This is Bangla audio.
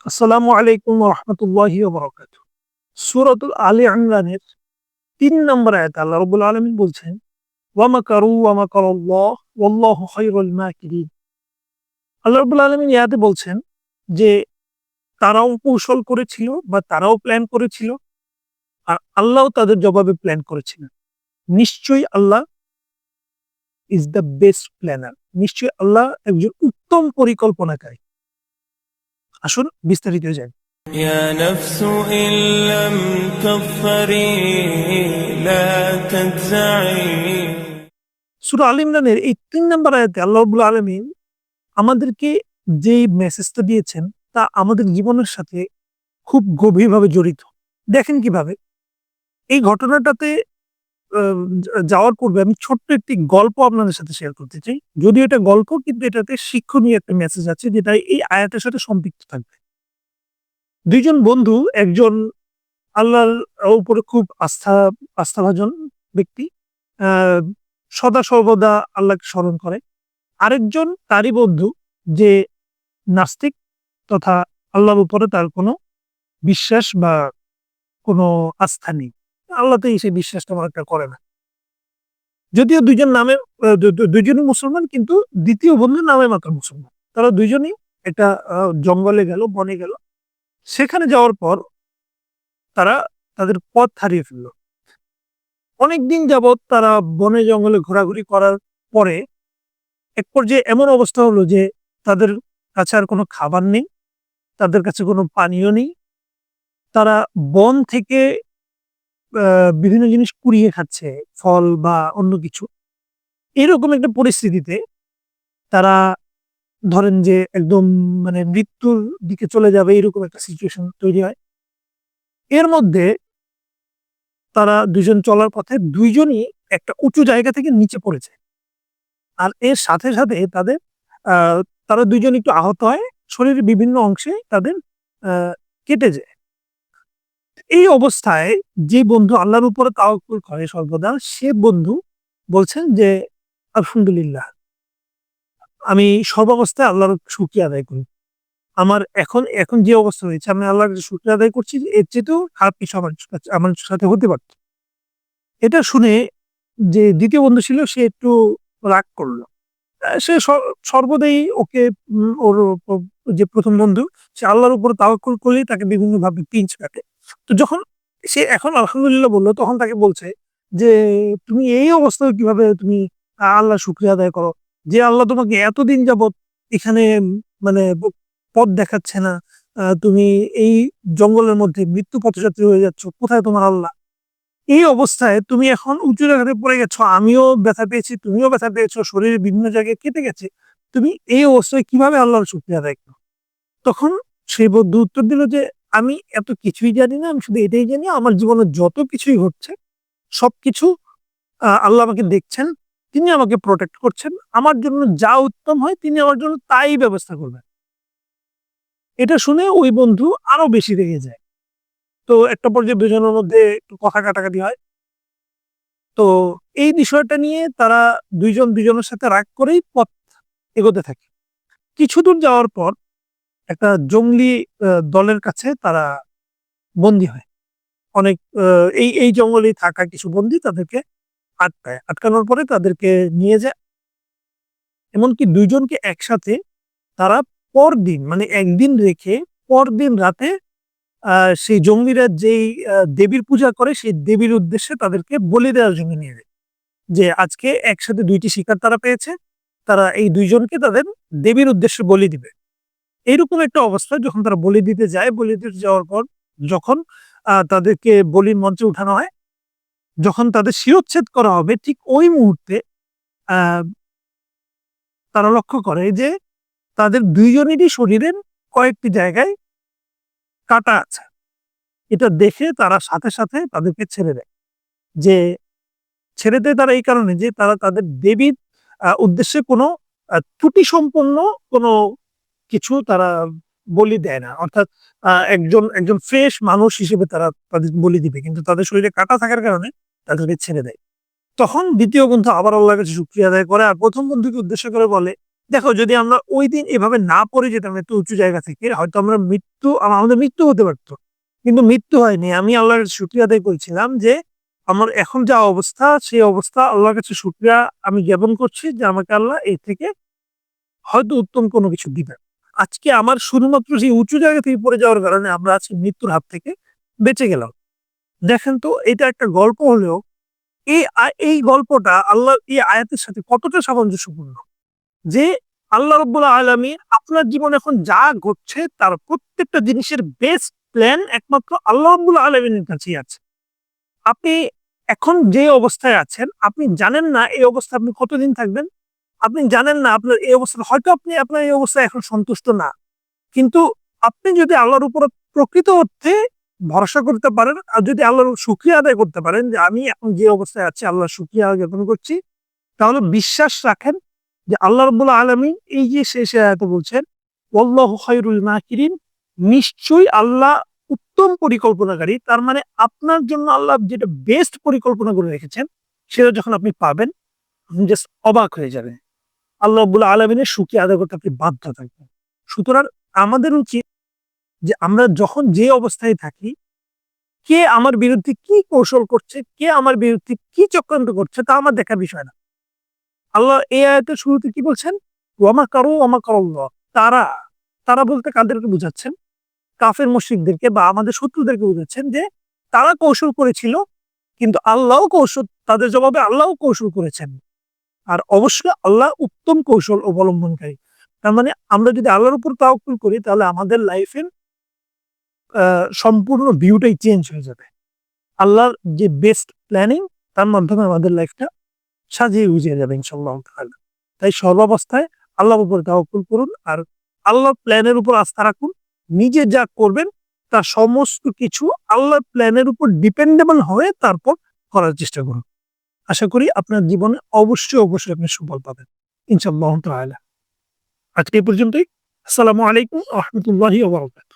আসসালামু আলাইকুম রহমতুল্লাহি বারাকাতুহু। সূরাতুল আলী ইমরানের ৩ নম্বর আয়াতে আল্লাহ রাব্বুল আলামিন বলছেন, ওয়া মাকারু ওয়া মাকারাল্লাহ ওয়াল্লাহু খায়রুল মাকিরিন। আল্লাহ রাব্বুল আলামিন এই আয়াতে বলছেন যে তারাও কৌশল করেছিল বা তারাও প্ল্যান করেছিল, আর আল্লাহও তাদের জবাবে প্ল্যান করেছিলেন। নিশ্চয়ই আল্লাহ ইজ দ্য বেস্ট প্ল্যানার। নিশ্চয়ই আল্লাহ একজন উত্তম পরিকল্পনাকারী। আসুন বিস্তারিত যাই। يا نفس إن لم تظفري لا تجزعي। সূরা আল ইমরানের এই ৩ নম্বর আয়াতে আল্লাহ রাব্বুল আলামিন আমাদেরকে যেই মেসেজটা দিয়েছেন তা আমাদের জীবনের সাথে খুব গভীরভাবে জড়িত। দেখেন কিভাবে? এই ঘটনাটাতে যাওয়ার পূর্বে আমি ছোট্ট একটি গল্প আপনাদের সাথে শেয়ার করতে চাই। যদিও এটা গল্প, কিন্তু এটাতে শিক্ষণীয় একটা মেসেজ আছে যেটা এই আয়াতের সাথে সম্পৃক্ত থাকবে। ২ জন বন্ধু, একজন আল্লাহর উপরে খুব আস্থাভাজন ব্যক্তি, আ সদা সর্বদা আল্লাহকে স্মরণ করে। আরেকজন তারই বন্ধু যে নাস্তিক তথা আল্লাহর উপরে তার কোনো বিশ্বাস বা কোনো আস্থা নেই। আল্লাহতেই সে বিশ্বাসটা তেমন একটা করে না। যদিও ২ জন নামে আ দু দু ২ জনই মুসলমান, কিন্তু ২য় বন্ধু নামে মাত্র মুসলমান। তারা ২ জনই একটা জঙ্গলে গেল, বনে গেল। সেখানে যাওয়ার পর তারা তাদের পথ হারিয়ে ফেলল। অনেকদিন যাবৎ তারা বনে জঙ্গলে ঘোরাঘুরি করার পরে এক পর্যায়ে এমন অবস্থা হলো যে তাদের কাছে আর কোনো খাবার নেই, তাদের কাছে কোনো পানীয় নেই। তারা বন থেকে আ বিভিন্ন জিনিস কুড়িয়ে খাচ্ছে, ফল বা অন্য কিছু। এরকম একটা পরিস্থিতিতে তারা ধরেন যে একদম মানে মৃত্যুর দিকে চলে যাবে, এরকম একটা সিচুয়েশন তৈরি হয়। এর মধ্যে তারা ২ জন চলার পথে ২ জনই একটা উঁচু জায়গা থেকে নিচে পড়ে যায়। আর এর সাথে, সাথে তাদের আ তারা ২ জন একটু আহত হয়। শরীরের বিভিন্ন অংশে তাদের আ কেটে যায়। এই অবস্থায় যে বন্ধু আল্লাহর উপরে তাওয়াক্কুল করে সর্বদা, সে বন্ধু বলছেন যে, "আলহামদুলিল্লাহ, আমি সর্বাবস্থায় আল্লাহর শুকরিয়া আদায় করি। আমার এখন যে অবস্থা হয়েছে আমি আল্লাহর কাছে শুকরিয়া আদায় করছি যে এর চেয়েতেও খারাপ কিছু আমার সাথে হতে পারত।" এটা শুনে যে ২য় বন্ধু ছিল সে একটু রাগ করল। সে সর্বদাই ওকে ওর যে ১ম বন্ধু, সে আল্লাহর উপরে তাওয়াক্কুল করলেই তাকে বিভিন্নভাবে পিঞ্চ কাটে। তো যখন সে এখন আলহামদুলিল্লাহ বলল, তখন তাকে বলছে যে, "তুমি এই অবস্থায় কিভাবে তুমি আল্লাহর শুকরিয়া আদায় করো? যে আল্লাহ তোমাকে এতদিন যাবৎ এখানে মানে পথ দেখাচ্ছে না। তুমি এই জঙ্গলের মধ্যে মৃত্যু পথযাত্রী হয়ে যাচ্ছ। কোথায় তোমার আল্লাহ? এই অবস্থায় তুমি এখন উঁচু জায়গাতে পড়ে গেছো। আমিও ব্যথা পেয়েছি, তুমিও ব্যথা পেয়েছো। শরীরের বিভিন্ন জায়গায় কেটে গেছে। তুমি এই অবস্থায় কিভাবে আল্লাহর শুকরিয়া আদায় করো?" তখন সেই বন্ধু উত্তর দিল যে, "আমি এত কিছুই জানি না। আমি শুধু এটাই জানি আমার জীবনে যত কিছুই ঘটছে সবকিছু আল্লাহ আমাকে দেখছেন। তিনি আমাকে প্রটেক্ট করছেন। আমার জন্য যা উত্তম হয় তিনি আমার জন্য তাই ব্যবস্থা করবেন।" এটা শুনে ওই বন্ধু আরো বেশি রেগে যায়। তো একটা পর্যায়ে দুজনের মধ্যে একটু কথা কাটাকাটি হয়। তো এই বিষয়টা নিয়ে তারা ২ জন ২ জনের সাথে রাগ করেই পথ এগোতে থাকে। কিছুদূর যাওয়ার পর একটা জংলি দলের কাছে তারা বন্দী হয়। অনেক এই জঙ্গলেই থাকা কিছু বন্দী তাদেরকে আটকায়। আটকানোর পরে তাদেরকে নিয়ে যায়। এমনকি ২ জনকে একসাথে তারা পরদিন মানে একদিন রেখে পরদিন রাতে আ সেই জঙ্গিরা যেই দেবীর পূজা করে সেই দেবীর উদ্দেশ্যে তাদেরকে বলি দেওয়ার জন্য নিয়ে যায়। যে আজকে একসাথে ২ টি শিকার তারা পেয়েছে। তারা এই ২ জনকে তাদের দেবীর উদ্দেশ্যে বলি দিবে। এইরকম একটা অবস্থা যখন তারা বলি দিতে যায়, বলি দিতে যাওয়ার পর যখন তাদেরকে বলির মঞ্চে উঠানো হয়, যখন তাদের শিরচ্ছেদ করা হবে ঠিক ওই মুহূর্তে আ তারা লক্ষ্য করে যে তাদের ২ জনেরই শরীরের কয়েকটি জায়গায় কাটা আছে। এটা দেখে তারা সাথে, সাথে তাদেরকে ছেড়ে দেয়। যে ছেড়ে দেয় তারা এই কারণে যে তারা তাদের দেবীর উদ্দেশ্যে কোনো ত্রুটিসম্পন্ন কোনো কিছু তারা বলি দেয় না। অর্থাৎ একজন ফ্রেশ মানুষ হিসেবে তারা তাদের বলি দিবে। কিন্তু তাদের শরীরে কাঁটা থাকার কারণে তাদেরকে ছেড়ে দেয়। তখন ২য় বন্ধু আবার আল্লাহর কাছে শুকরিয়া আদায় করে আর ১ম বন্ধুকে উদ্দেশ্য করে বলে দেখো যদি আমরা ওই দিন এভাবে না পড়ে যেতাম একটু উঁচু জায়গা থেকে, হয়তো আমরা আমাদের মৃত্যু হতে পারতো, কিন্তু মৃত্যু হয়নি। আমি আল্লাহর শুকরিয়া আদায় করেছিলাম যে আমার এখন যা অবস্থা, সেই অবস্থা আল্লাহর কাছে শুকরিয়া আমি জ্ঞাপন করছি যে আমাকে আল্লাহ এর থেকে হয়তো উত্তম কোনো কিছু দিবেন। আজকে আমার শুধুমাত্র সেই উঁচু জায়গা থেকে পড়ে যাওয়ার কারণে আমরা আজকে মৃত্যুর হাত থেকে বেঁচে গেলাম। দেখেন তো এটা একটা গল্প হলেও এই গল্পটা আল্লাহ এই আয়াতের সাথে কতটা সামঞ্জস্যপূর্ণ যে আল্লাহ রাব্বুল আলামিন আপনার জীবনে এখন যা ঘটছে তার প্রত্যেকটা জিনিসের বেস্ট প্ল্যান একমাত্র আল্লাহ রাব্বুল আলামিনের কাছেই আছে। আপনি এখন যে অবস্থায় আছেন, আপনি জানেন না এই অবস্থায় আপনি কতদিন থাকবেন। আপনি জানেন না আপনার এই অবস্থা, হয়তো আপনি আপনার এই অবস্থায় এখন সন্তুষ্ট না। কিন্তু আপনি যদি আল্লাহর উপর প্রকৃত অর্থে ভরসা করতে পারেন আর যদি আল্লাহর শুকরিয়া আদায় করতে পারেন যে আমি এখন যে অবস্থায় আছি আল্লাহর শুকরিয়া জ্ঞাপন করছি, তাহলে বিশ্বাস রাখেন যে আল্লাহ রাব্বুল আলামিন এই যে শেষে আয়াতে বলছেন ওয়াল্লাহু খায়রুল মাকিরিন, নিশ্চয়ই আল্লাহ উত্তম পরিকল্পনাকারী। তার মানে আপনার জন্য আল্লাহ যেটা বেস্ট পরিকল্পনা করে রেখেছেন সেটা যখন আপনি পাবেন, আপনি জাস্ট অবাক হয়ে যাবেন। আল্লাহ রাব্বুল আলামিনের শুকরিয়া আদায় করতে আপনি বাধ্য থাকবেন। সুতরাং আমাদের উচিত যে আমরা যখন যে অবস্থায় থাকি, কে আমার বিরুদ্ধে কি কৌশল করছে, কে আমার বিরুদ্ধে কি চক্রান্ত করছে তা আমার দেখার বিষয় না। আল্লাহ এই আয়াতের শুরুতে কি বলছেন? ওয়া মাকারাল্লাহ। তারা, তারা বলতে কাদেরকে বুঝাচ্ছেন? কাফের মুশরিকদেরকে বা আমাদের শত্রুদেরকে বুঝাচ্ছেন যে তারা কৌশল করেছিল, কিন্তু আল্লাহও কৌশল, তাদের জবাবে আল্লাহও কৌশল করেছেন। আর অবশ্যই আল্লাহ উত্তম কৌশল অবলম্বনকারী। তার মানে আমরা যদি আল্লাহর উপর তাওয়াক্কুল করি তাহলে আমাদের লাইফের সম্পূর্ণ ভিউটাই চেঞ্জ হয়ে যাবে। আল্লাহর যে বেস্ট প্ল্যানিং তার মাধ্যমে আমাদের লাইফটা সাজিয়ে গুজিয়ে যাবে ইনশাআল্লাহ তাআলা। তাই সর্বাবস্থায় আল্লাহর উপর তাওয়াক্কুল করুন আর আল্লাহর প্ল্যানের উপর আস্থা রাখুন। নিজে যা করবেন তার সমস্ত কিছু আল্লাহর প্ল্যানের উপর ডিপেন্ডেবল হয়ে তারপর করার চেষ্টা করুন। আশা করি আপনার জীবনে অবশ্যই আপনি সুফল পাবেন ইনশাআল্লাহ তাআলা। আজকে এই পর্যন্তই। আসসালামু আলাইকুম ওয়া রাহমাতুল্লাহি ওয়া বারাকাতুহু।